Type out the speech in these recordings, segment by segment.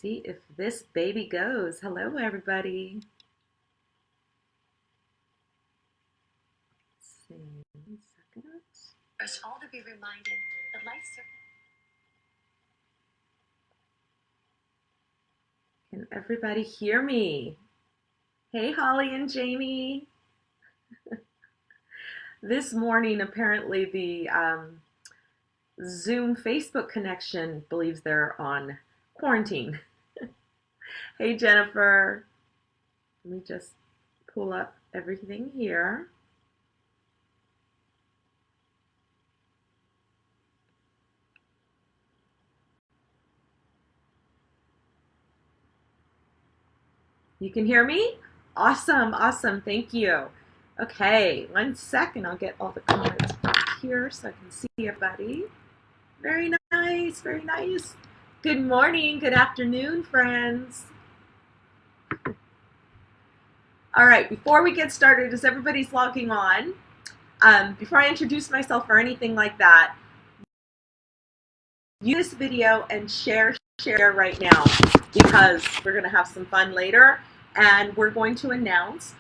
See if this baby goes. Hello, everybody. Let's see, 1 second. Us all to be reminded that life's. Can everybody hear me? Hey, Holly and Jamie. This morning, apparently, the Zoom Facebook connection believes they're on quarantine. Hey, Jennifer. Let me just pull up everything here. You can hear me? Awesome, awesome. Thank you. Okay, 1 second. I'll get all the comments back here so I can see everybody. Very nice, very nice. Good morning, good afternoon, friends. All right, before we get started, as everybody's logging on, before I introduce myself or anything like that, use this video and share right now because we're going to have some fun later, and we're going to announce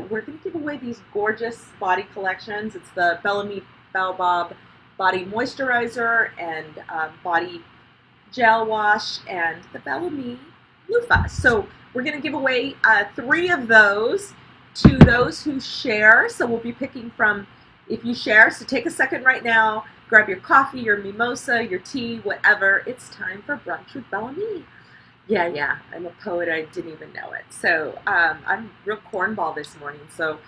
we're going to give away these gorgeous body collections. It's the BELLAME Baobab Body Moisturizer and Body Gel Wash and the BELLAME Loofah. So we're going to give away 3 of those to those who share. So we'll be picking from, if you share, so take a second right now, grab your coffee, your mimosa, your tea, whatever. It's time for brunch with BELLAME. Yeah, I'm a poet. I didn't even know it. So I'm real cornball this morning. So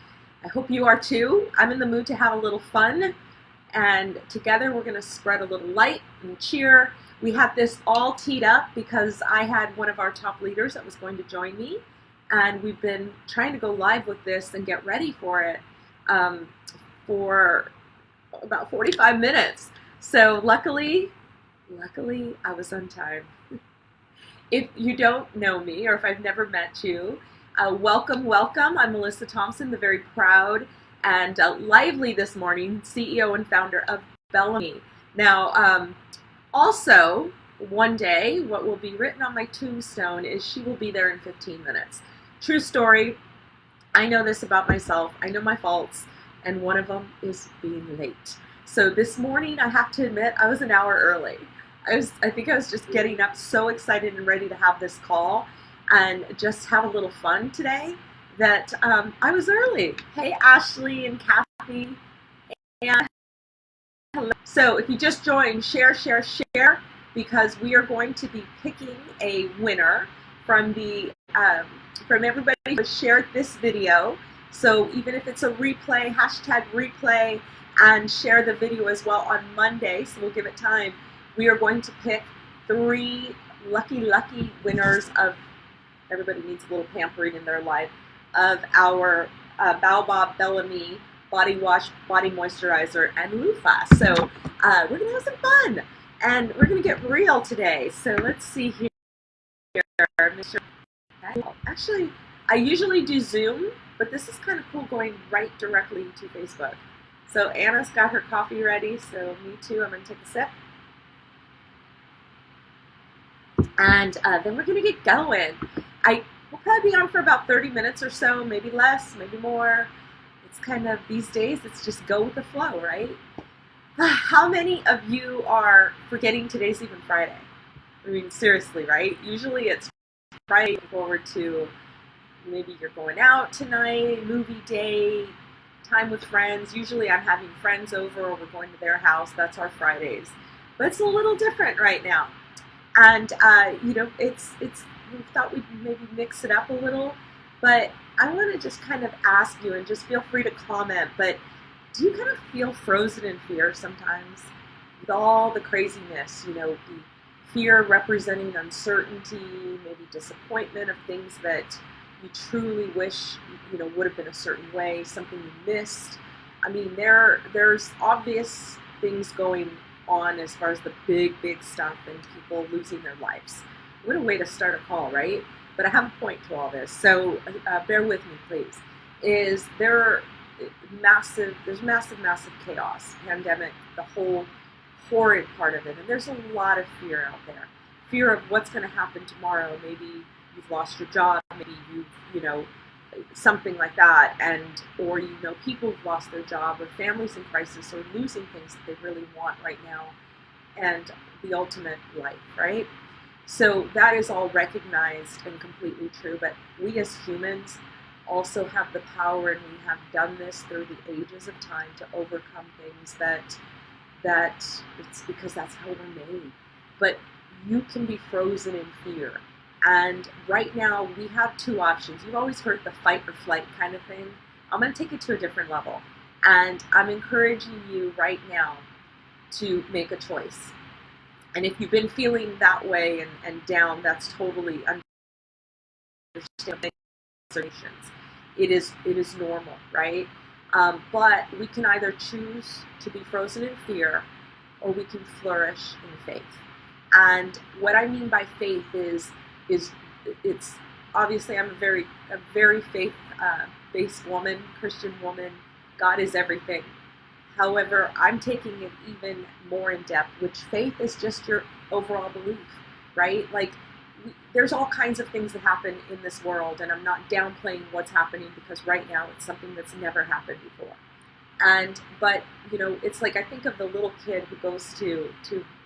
I hope you are too. I'm in the mood to have a little fun. And together we're going to spread a little light and cheer. We had this all teed up because I had one of our top leaders that was going to join me. And we've been trying to go live with this and get ready for it for about 45 minutes. So luckily I was on time. If you don't know me or if I've never met you, welcome. I'm Melissa Thompson, the very proud and lively this morning CEO and founder of BELLAME. Now, also, one day, what will be written on my tombstone is she will be there in 15 minutes. True story. I know this about myself. I know my faults, and one of them is being late. So this morning, I have to admit, I was an hour early. I think I was just getting up so excited and ready to have this call and just have a little fun today that I was early. Hey, Ashley and Kathy. And hello. So if you just joined, share, because we are going to be picking a winner from the from everybody who shared this video. So even if it's a replay, hashtag replay, and share the video as well on Monday, so we'll give it time. We are going to pick 3 lucky winners of, everybody needs a little pampering in their life, of our Baobab BELLAME Body Wash, Body Moisturizer, and Loofah. So we're going to have some fun, and we're going to get real today. So let's see here. Actually, I usually do Zoom, but this is kind of cool going right directly to Facebook. So Anna's got her coffee ready, so me too. I'm going to take a sip. And then we're going to get going. We'll probably be on for about 30 minutes or so, maybe less, maybe more. It's kind of, these days, it's just go with the flow, right? How many of you are forgetting today's even Friday? I mean, seriously, right? Usually it's Friday, forward to maybe you're going out tonight, movie day, time with friends. Usually I'm having friends over or we're going to their house. That's our Fridays. But it's a little different right now. And, you know, we thought we'd maybe mix it up a little, but I want to just kind of ask you, and just feel free to comment, but do you kind of feel frozen in fear sometimes? With all the craziness, you know, the fear representing uncertainty, maybe disappointment of things that you truly wish, you know, would have been a certain way, something you missed. I mean, there's obvious things going on as far as the big stuff and people losing their lives. What a way to start a call, right? But I have a point to all this, so bear with me, please. There's massive chaos, pandemic, the whole horrid part of it, and there's a lot of fear out there. fear of what's going to happen tomorrow. Maybe you've lost your job, maybe something like that, or people who've lost their job, or families in crisis, or losing things that they really want right now, and the ultimate life, right? So that is all recognized and completely true, but we as humans also have the power, and we have done this through the ages of time, to overcome things that it's because that's how we're made. But you can be frozen in fear. And right now we have two options. You've always heard the fight or flight kind of thing. I'm going to take it to a different level. And I'm encouraging you right now to make a choice. And if you've been feeling that way and down, that's totally understandable. It is normal, right? But we can either choose to be frozen in fear, or we can flourish in faith. And what I mean by faith is it's obviously I'm a very faith based woman, Christian woman. God is everything. However, I'm taking it even more in depth, which faith is just your overall belief, right? Like, there's all kinds of things that happen in this world, and I'm not downplaying what's happening, because right now it's something that's never happened before. But it's like, I think of the little kid who goes to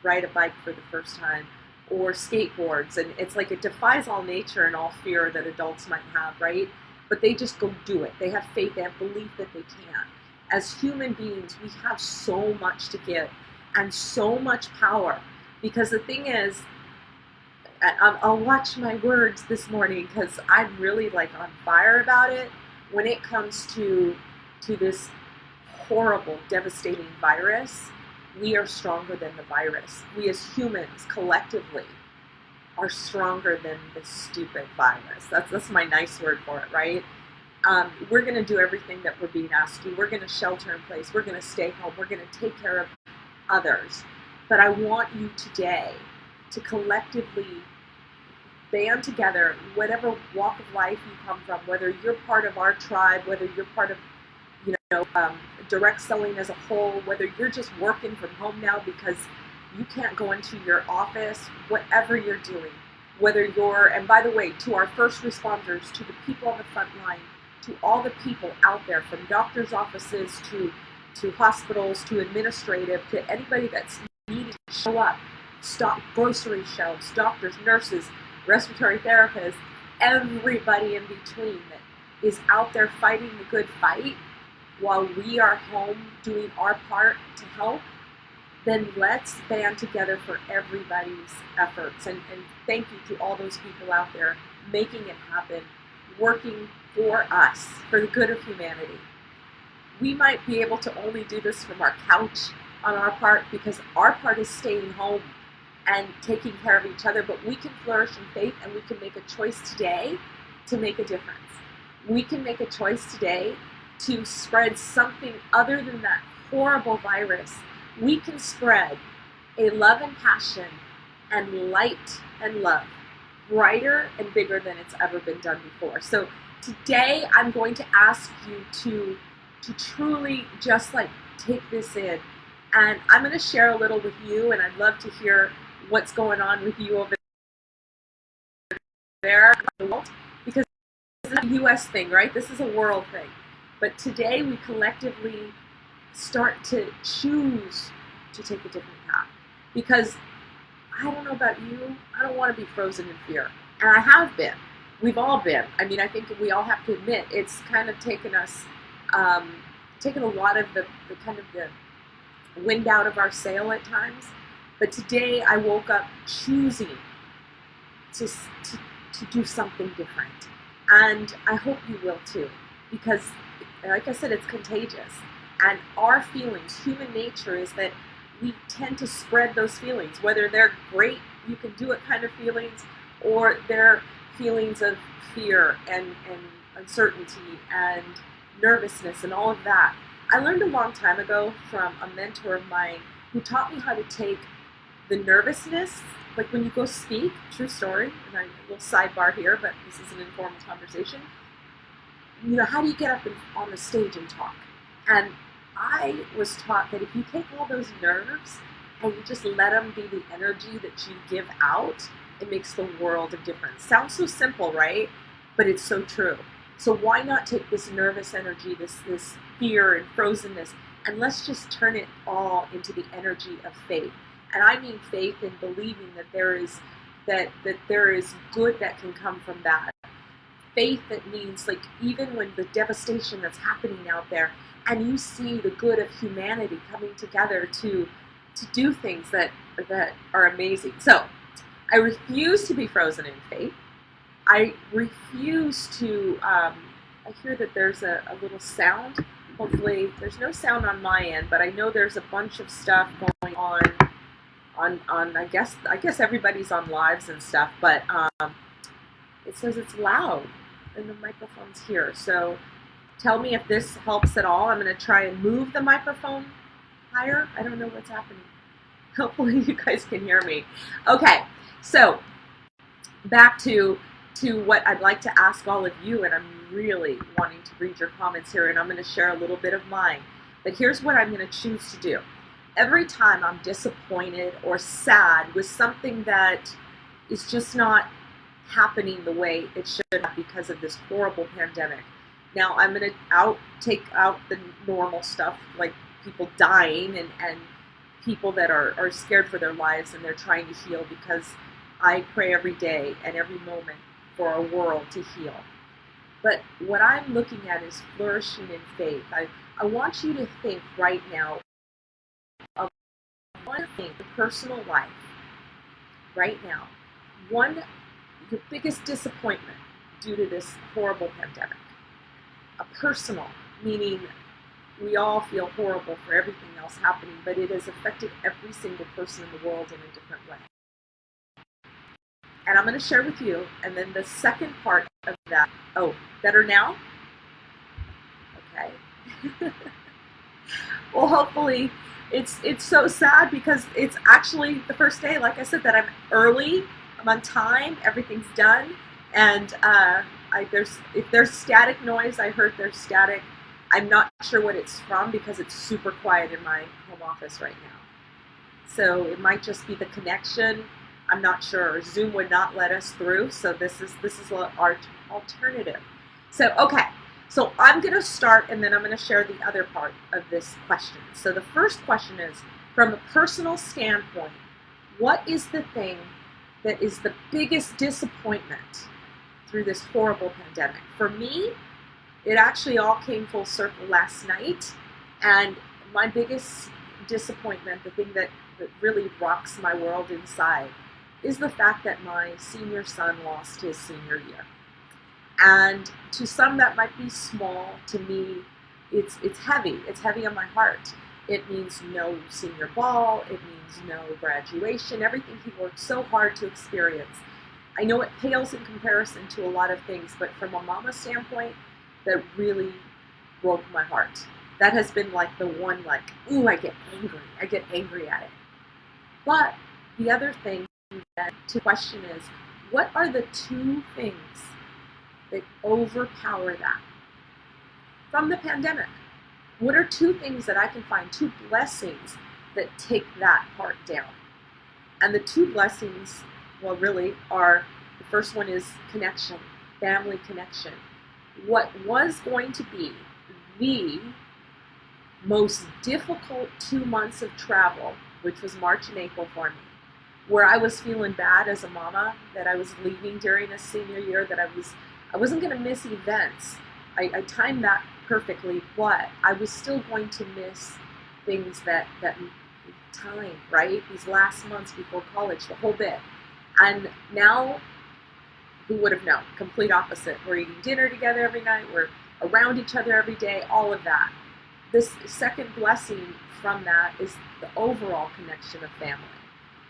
ride a bike for the first time, or skateboards, and it's like it defies all nature and all fear that adults might have, right? But they just go do it. They have faith, they have belief that they can. As human beings, we have so much to give and so much power, because the thing is, I'll watch my words this morning, because I'm really like on fire about it when it comes to this horrible, devastating virus. We are stronger than the virus. We as humans collectively are stronger than this stupid virus. That's my nice word for it, right? We're going to do everything that we're being asked to. We're going to shelter in place. We're going to stay home. We're going to take care of others. But I want you today to collectively band together, whatever walk of life you come from, whether you're part of our tribe, whether you're part of direct selling as a whole, whether you're just working from home now because you can't go into your office, whatever you're doing, and by the way, to our first responders, to the people on the front line, to all the people out there, from doctors' offices to hospitals, to administrative, to anybody that's needing to show up, stock grocery shelves, doctors, nurses, respiratory therapists, everybody in between that is out there fighting the good fight while we are home doing our part to help. Then let's band together for everybody's efforts. And thank you to all those people out there making it happen, working for us, for the good of humanity. We might be able to only do this from our couch on our part, because our part is staying home and taking care of each other, but we can flourish in faith, and we can make a choice today to make a difference. We can make a choice today to spread something other than that horrible virus. We can spread a love and passion and light and love, brighter and bigger than it's ever been done before. So today I'm going to ask you to truly just like take this in, and I'm going to share a little with you, and I'd love to hear what's going on with you over there in the world, because this is a U.S. thing, right? This is a world thing. But today we collectively start to choose to take a different path. Because I don't know about you, I don't want to be frozen in fear. And I have been. We've all been. I mean, I think we all have to admit it's kind of taken us, taken a lot of the kind of the wind out of our sail at times. But today I woke up choosing to do something different. And I hope you will too. Because, like I said, it's contagious. And our feelings, human nature, is that we tend to spread those feelings, whether they're great, you can do it kind of feelings, or they're feelings of fear and uncertainty and nervousness and all of that. I learned a long time ago from a mentor of mine who taught me how to take the nervousness, like when you go speak, true story, and a little sidebar here, but this is an informal conversation. How do you get up on the stage and talk? And I was taught that if you take all those nerves and you just let them be the energy that you give out, it makes the world of difference. Sounds so simple, right? But it's so true. So why not take this nervous energy, this fear and frozenness, and let's just turn it all into the energy of faith. And I mean faith in believing that there is good that can come from that. Faith that means, like, even when the devastation that's happening out there, and you see the good of humanity coming together to do things that are amazing. So I refuse to be frozen in faith. I refuse to. I hear that there's a little sound. Hopefully, there's no sound on my end, but I know there's a bunch of stuff going on. I guess everybody's on lives and stuff, but it says it's loud, and the microphone's here. So tell me if this helps at all. I'm going to try and move the microphone higher. I don't know what's happening. Hopefully you guys can hear me. Okay, so back to what I'd like to ask all of you, and I'm really wanting to read your comments here, and I'm going to share a little bit of mine. But here's what I'm going to choose to do. Every time I'm disappointed or sad with something that is just not happening the way it should have because of this horrible pandemic. Now I'm going to take out the normal stuff, like people dying and people that are scared for their lives and they're trying to heal, because I pray every day and every moment for our world to heal. But what I'm looking at is flourishing in faith. I want you to think right now of one thing, your personal life, right now. Your biggest disappointment due to this horrible pandemic. A personal, meaning we all feel horrible for everything else happening, but it has affected every single person in the world in a different way. And I'm going to share with you, and then the second part of that. Oh, better now? Okay. Well, hopefully, it's so sad because it's actually the first day, like I said, that I'm early, I'm on time, everything's done, and if there's static noise, I heard there's static. I'm not sure what it's from because it's super quiet in my home office right now. So it might just be the connection. I'm not sure. Zoom would not let us through, so this is our alternative. So okay, so I'm going to start, and then I'm going to share the other part of this question. So the first question is, from a personal standpoint, what is the thing that is the biggest disappointment through this horrible pandemic? For me, it actually all came full circle last night, and my biggest disappointment, the thing that really rocks my world inside, is the fact that my senior son lost his senior year. And to some that might be small, to me it's heavy. It's heavy on my heart. It means no senior ball, it means no graduation, everything he worked so hard to experience. I know it pales in comparison to a lot of things, but from a mama standpoint, that really broke my heart. That has been like the one, like, ooh, I get angry at it. But the other thing to question is, what are the two things that overpower that from the pandemic? What are two things that I can find, two blessings that take that part down? And the two blessings, well, really are, the first one is connection, family connection. What was going to be the most difficult 2 months of travel, which was March and April for me, where I was feeling bad as a mama that I was leaving during a senior year, that I wasn't going to miss events. I timed that perfectly, but I was still going to miss things that time, right? These last months before college, the whole bit. And now, who would have known? Complete opposite. We're eating dinner together every night. We're around each other every day, all of that. This second blessing from that is the overall connection of family.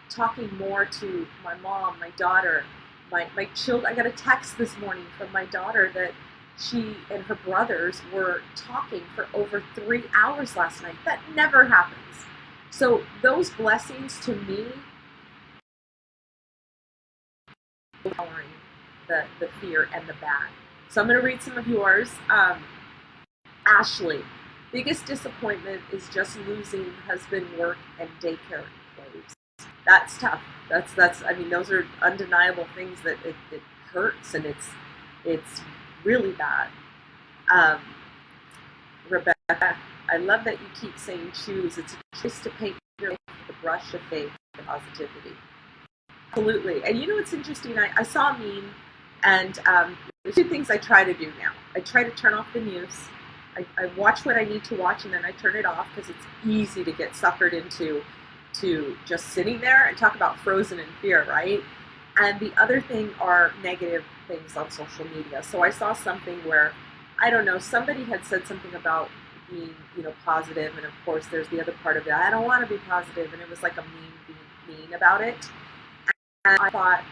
Talking more to my mom, my daughter, my children. I got a text this morning from my daughter that she and her brothers were talking for over 3 hours last night. That never happens. So those blessings to me, empowering the fear and the bad. So I'm going to read some of yours. Ashley, biggest disappointment is just losing husband, work, and daycare employees. that's tough. I mean, those are undeniable things that it hurts, and it's really bad. Um, Rebecca, I love that you keep saying choose. It's a choice to paint your life with a brush of faith and positivity. Absolutely. And you know what's interesting? I saw a meme, and there's two things I try to do now. I try to turn off the news. I watch what I need to watch, and then I turn it off because it's easy to get suckered into just sitting there and talk about frozen in fear, right? And the other thing are negative things on social media. So I saw something where, I don't know, somebody had said something about being, positive, and of course there's the other part of it. I don't want to be positive, and it was like a meme being mean about it. And I thought,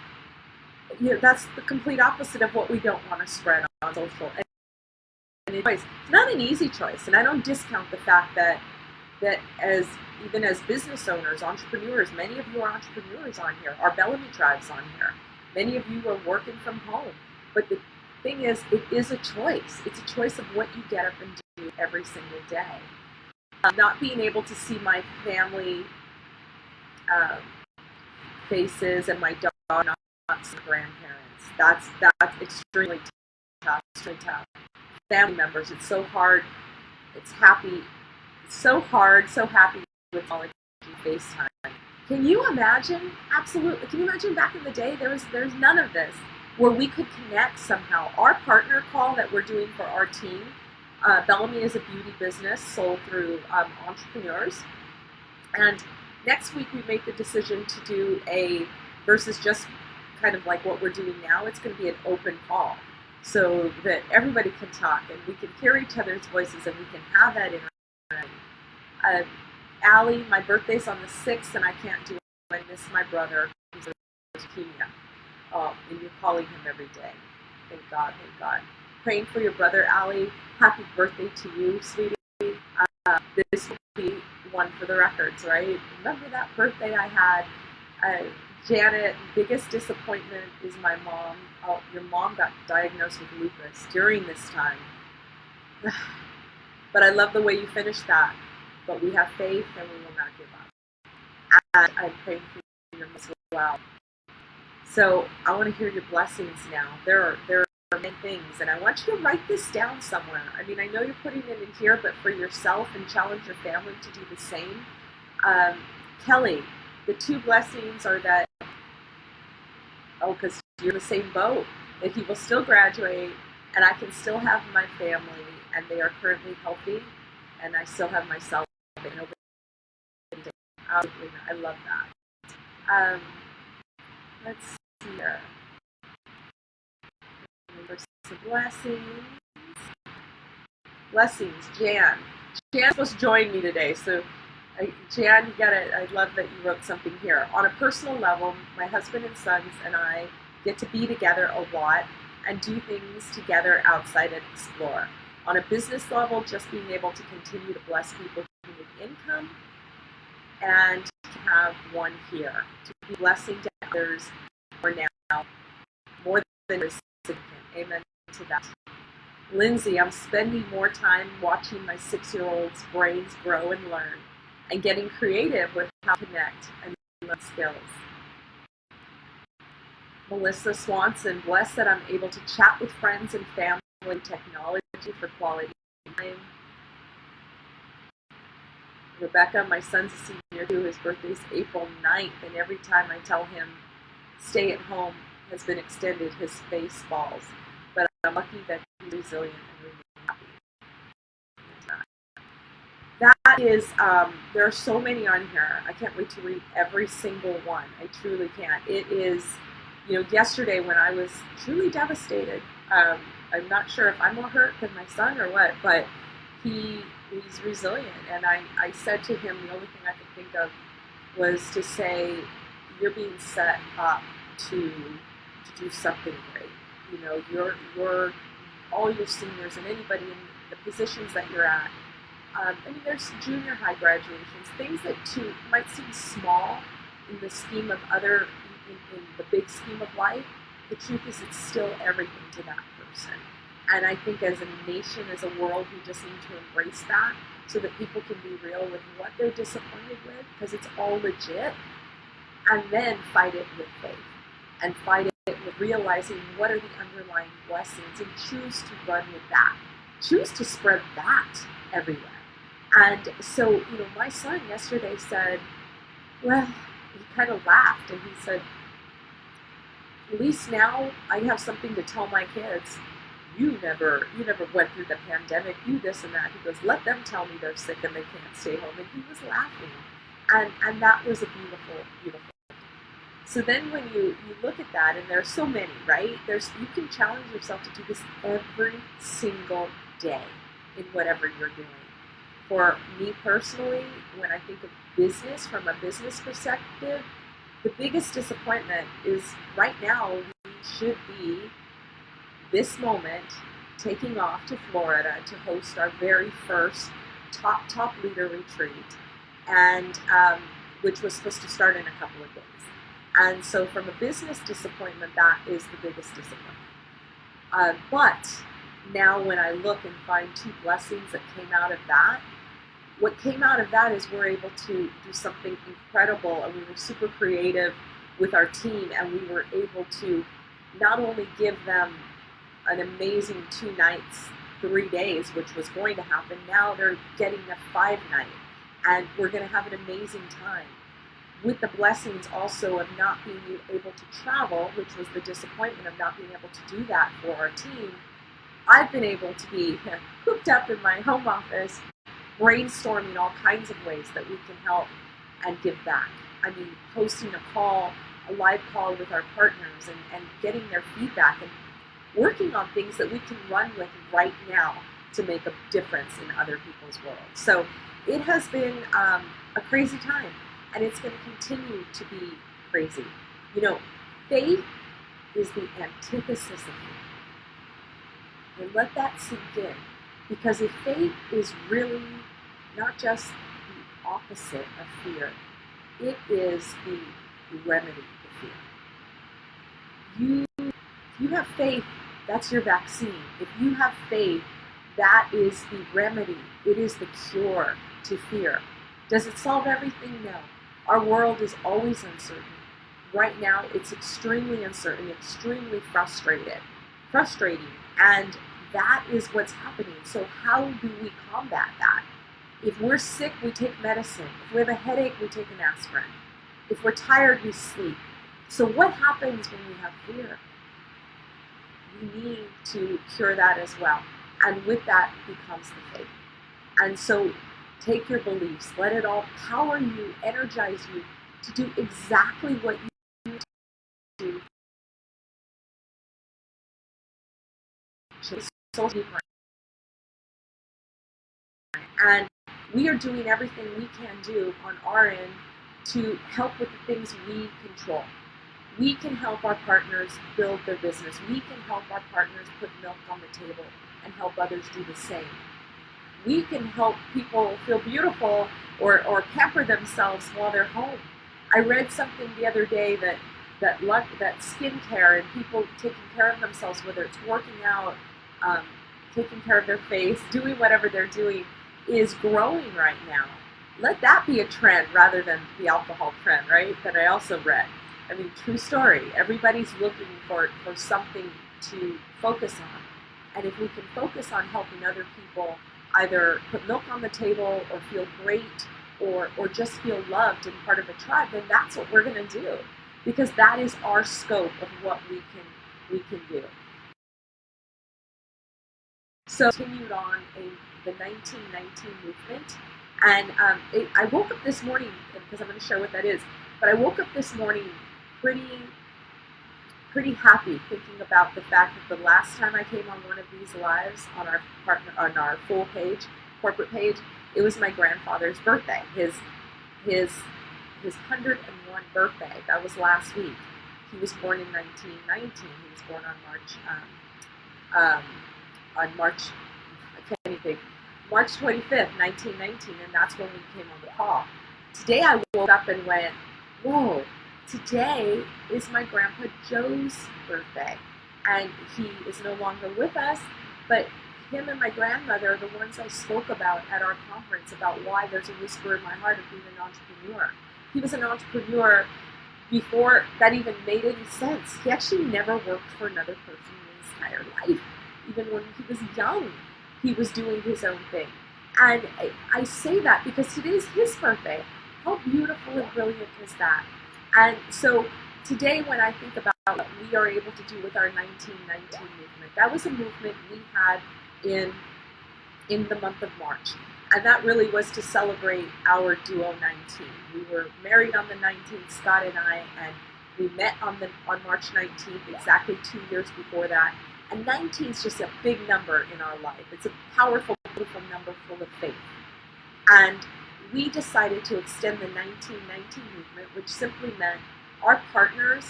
that's the complete opposite of what we don't want to spread on social. And it's not an easy choice, and I don't discount the fact that even as business owners, entrepreneurs, many of you are entrepreneurs on here, our BELLAME tribes on here. Many of you are working from home. But the thing is, it is a choice. It's a choice of what you get up and do every single day. Not being able to see my family faces and my dog, not some grandparents. That's extremely tough. Extremely tough. Family members, it's so hard. It's happy. It's so hard. So happy with all FaceTime. Can you imagine? Absolutely. Can you imagine back in the day? There's none of this where we could connect somehow. Our partner call that we're doing for our team, BELLAME is a beauty business sold through entrepreneurs. And next week we make the decision to do versus just kind of like what we're doing now, it's going to be an open call so that everybody can talk and we can hear each other's voices and we can have that interaction. Allie, my birthday's on the 6th and I can't do it. I miss my brother who's leukemia. And you're calling him every day. Thank God, thank God. Praying for your brother, Allie. Happy birthday to you, sweetie. This will be one for the records, right? Remember that birthday I had? Janet, biggest disappointment is my mom. Oh, your mom got diagnosed with lupus during this time. But I love the way you finished that. But we have faith and we will not give up. And I'm praying for you as well. So I want to hear your blessings now. There are many things, and I want you to write this down somewhere. I mean, I know you're putting it in here, but for yourself, and challenge your family to do the same. Kelly, the two blessings are that, because you're in the same boat, that he will still graduate, and I can still have my family, and they are currently healthy, and I still have myself. I love that. Let's see here. Some blessings. Jan. Jan's supposed to join me today, so Jan, you got it. I love that you wrote something here. On a personal level, my husband and sons and I get to be together a lot and do things together outside and explore. On a business level, just being able to continue to bless people with income and to have one here, to be a blessing to others more now, more than recipient. Amen to that. Lindsay, I'm spending more time watching my 6-year-old's brains grow and learn and getting creative with how to connect and learn skills. Melissa Swanson, blessed that I'm able to chat with friends and family and technology for quality time. Rebecca, my son's a senior too. His birthday's April 9th, and every time I tell him stay at home has been extended, his face falls. But I'm lucky that he's resilient and really happy. That is, there are so many on here. I can't wait to read every single one. I truly can't. It is, yesterday when I was truly devastated, I'm not sure if I'm more hurt than my son or what, but he's resilient. And I said to him, the only thing I could think of was to say, you're being set up to do something great. You're all your seniors and anybody in the positions that you're at. There's junior high graduations, things that might seem small in the scheme of in the big scheme of life. The truth is, it's still everything to that person. And I think as a nation, as a world, we just need to embrace that so that people can be real with what they're disappointed with, because it's all legit. and then fight it with faith and fight it with realizing what are the underlying blessings and choose to run with that. Choose to spread that everywhere. And so, my son yesterday said, well, he kind of laughed and he said, at least now I have something to tell my kids. You never went through the pandemic, you this and that. He goes, let them tell me they're sick and they can't stay home. And he was laughing. And that was a beautiful, beautiful. So then when you look at that, and there's so many, right? You can challenge yourself to do this every single day in whatever you're doing. For me personally, when I think of business from a business perspective, the biggest disappointment is right now we should be this moment taking off to Florida to host our very first top leader retreat, and which was supposed to start in a couple of days. And so from a business disappointment, that is the biggest disappointment. But now when I look and find two blessings that came out of that, what came out of that is we're able to do something incredible, and we were super creative with our team, and we were able to not only give them an amazing 2 nights, 3 days, which was going to happen, now they're getting a 5-night, and we're going to have an amazing time. With the blessings also of not being able to travel, which was the disappointment of not being able to do that for our team, I've been able to be hooked up in my home office, brainstorming all kinds of ways that we can help and give back. I mean, hosting a live call with our partners and getting their feedback and working on things that we can run with right now to make a difference in other people's worlds. So it has been a crazy time, and it's going to continue to be crazy. Faith is the antithesis of fear. And let that sink in. Because if faith is really not just the opposite of fear, it is the remedy to fear. If you have faith, that's your vaccine. If you have faith, that is the remedy. It is the cure to fear. Does it solve everything? No. Our world is always uncertain. Right now, it's extremely uncertain, extremely frustrating, and that is what's happening. So how do we combat that? If we're sick, we take medicine. If we have a headache, we take an aspirin. If we're tired, we sleep. So what happens when we have fear? We need to cure that as well. And with that becomes the faith. And so take your beliefs, let it all power you, energize you to do exactly what you need to do. And we are doing everything we can do on our end to help with the things we control. We can help our partners build their business. We can help our partners put milk on the table and help others do the same. We can help people feel beautiful or pamper themselves while they're home. I read something the other day that skincare and people taking care of themselves, whether it's working out, taking care of their face, doing whatever they're doing, is growing right now. Let that be a trend rather than the alcohol trend, right? That I also read. I mean, true story. Everybody's looking for something to focus on. And if we can focus on helping other people either put milk on the table or feel great or just feel loved and part of a tribe, then that's what we're going to do. Because that is our scope of what we can do. So continued on the 1919 movement. And I woke up this morning, because I'm going to share what that is, but I woke up this morning pretty happy thinking about the fact that the last time I came on one of these lives on our full page, corporate page, it was my grandfather's birthday, his 101 birthday. That was last week. He was born in 1919. He was born on March 25th, 1919, and that's when we came on the call. Today I woke up and went, whoa, today is my Grandpa Joe's birthday. And he is no longer with us, but him and my grandmother are the ones I spoke about at our conference about why there's a whisper in my heart of being an entrepreneur. He was an entrepreneur before that even made any sense. He actually never worked for another person in his entire life. Even when he was young, he was doing his own thing. And I say that because today's his birthday. How beautiful and brilliant is that? And so today, when I think about what we are able to do with our 1919 movement, that was a movement we had in the month of March. And that really was to celebrate our duo 19. We were married on the 19th, Scott and I, and we met on March 19th, exactly 2 years before that. And 19 is just a big number in our life. It's a powerful, beautiful number full of faith. And we decided to extend the 1919 movement, which simply meant our partners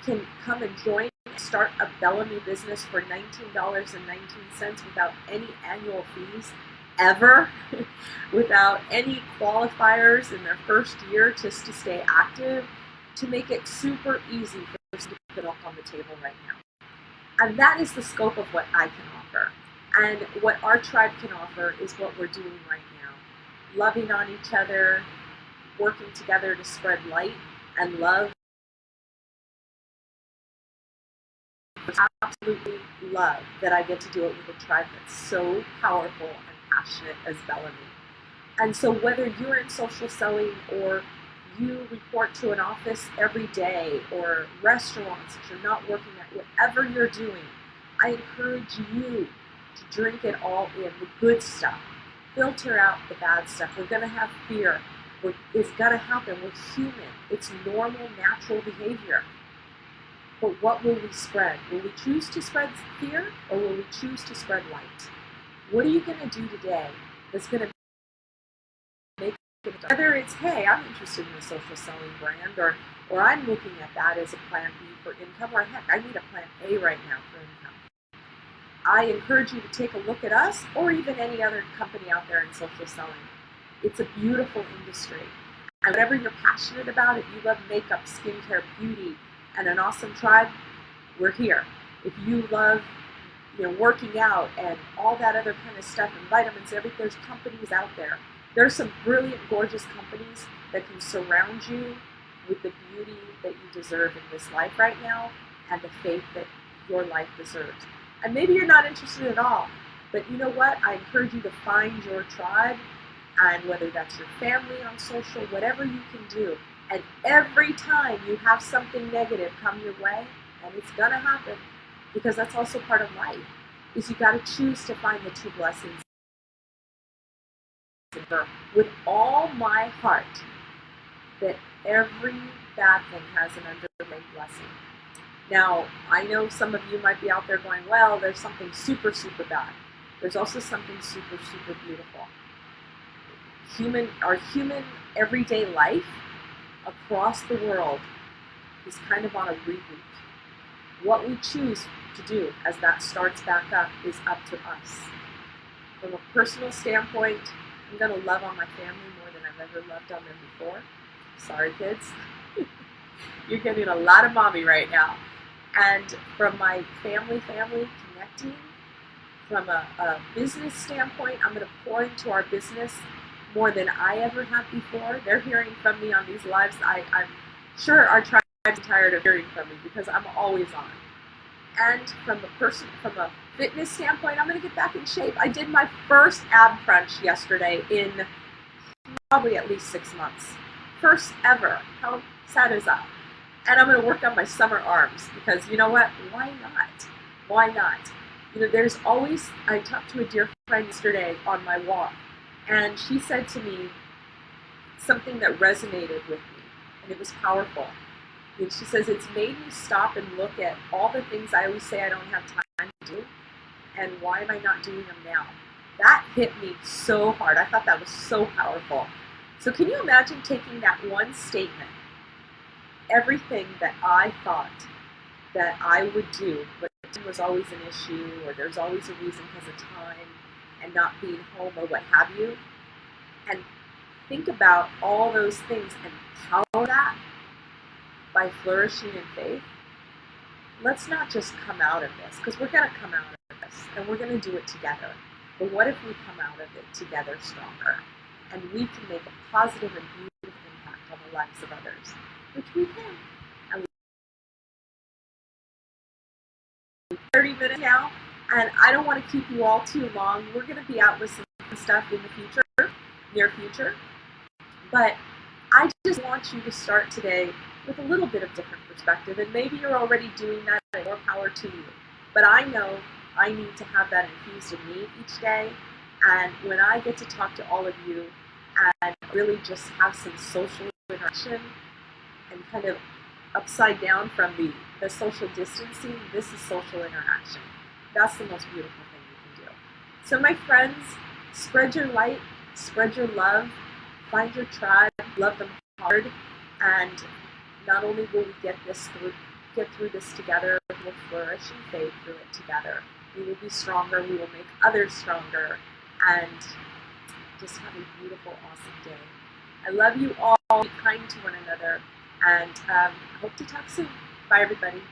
can come and join and start a BELLAME business for $19.19 without any annual fees ever, without any qualifiers in their first year, just to stay active, to make it super easy for us to put up on the table right now. And that is the scope of what I can offer. And what our tribe can offer is what we're doing right now. Loving on each other, working together to spread light and love. Absolutely love that I get to do it with a tribe that's so powerful and passionate as BELLAME. And so whether you're in social selling or you report to an office every day or restaurants that you're not working at, whatever you're doing, I encourage you to drink it all in, the good stuff. Filter out the bad stuff. We're going to have fear. It's going to happen. We're human. It's normal, natural behavior. But what will we spread? Will we choose to spread fear or will we choose to spread light? What are you going to do today that's going to make it, whether it's, hey, I'm interested in a social selling brand, or I'm looking at that as a plan B for income, or heck, I need a plan A right now for income. I encourage you to take a look at us or even any other company out there in social selling. It's a beautiful industry. And whatever you're passionate about, if you love makeup, skincare, beauty, and an awesome tribe, we're here. If you love, working out and all that other kind of stuff and vitamins, there's companies out there. There's some brilliant, gorgeous companies that can surround you with the beauty that you deserve in this life right now and the faith that your life deserves. And maybe you're not interested at all, but you know what? I encourage you to find your tribe, and whether that's your family on social, whatever you can do. And every time you have something negative come your way, and it's gonna happen, because that's also part of life, is you gotta choose to find the two blessings. With all my heart, that every bad thing has an underlying blessing. Now, I know some of you might be out there going, well, there's something super, super bad. There's also something super, super beautiful. Our human everyday life across the world is kind of on a reboot. What we choose to do as that starts back up is up to us. From a personal standpoint, I'm going to love on my family more than I've ever loved on them before. Sorry, kids. You're getting a lot of mommy right now. And from my family connecting, from a business standpoint, I'm going to pour into our business more than I ever have before. They're hearing from me on these lives. I'm sure our tribe is tired of hearing from me because I'm always on. And from a fitness standpoint, I'm going to get back in shape. I did my first ab crunch yesterday in probably at least 6 months. First ever. How sad is that? And I'm going to work on my summer arms because you know what? Why not? Why not? There's always, I talked to a dear friend yesterday on my walk, and she said to me something that resonated with me, and it was powerful. And she says, it's made me stop and look at all the things I always say I don't have time to do, and why am I not doing them now? That hit me so hard. I thought that was so powerful. So can you imagine taking that one statement, everything that I thought that I would do, but it was always an issue, or there's always a reason because of time and not being home or what have you, and think about all those things and power that by flourishing in faith. Let's not just come out of this, because we're going to come out of this and we're going to do it together. But what if we come out of it together stronger, and we can make a positive and beautiful impact on the lives of others, which we can. 30 minutes now, and I don't want to keep you all too long. We're going to be out with some stuff in the future, near future, but I just want you to start today with a little bit of different perspective, and maybe you're already doing that, and more power to you. But I know I need to have that infused in me each day, and when I get to talk to all of you and really just have some social interaction and kind of upside down from the social distancing, this is social interaction. That's the most beautiful thing you can do. So my friends, spread your light, spread your love, find your tribe, love them hard, and not only will we get through this together, we'll flourish and fade through it together. We will be stronger, we will make others stronger, and just have a beautiful, awesome day. I love you all. Be kind to one another, and hope to talk soon. Bye, everybody.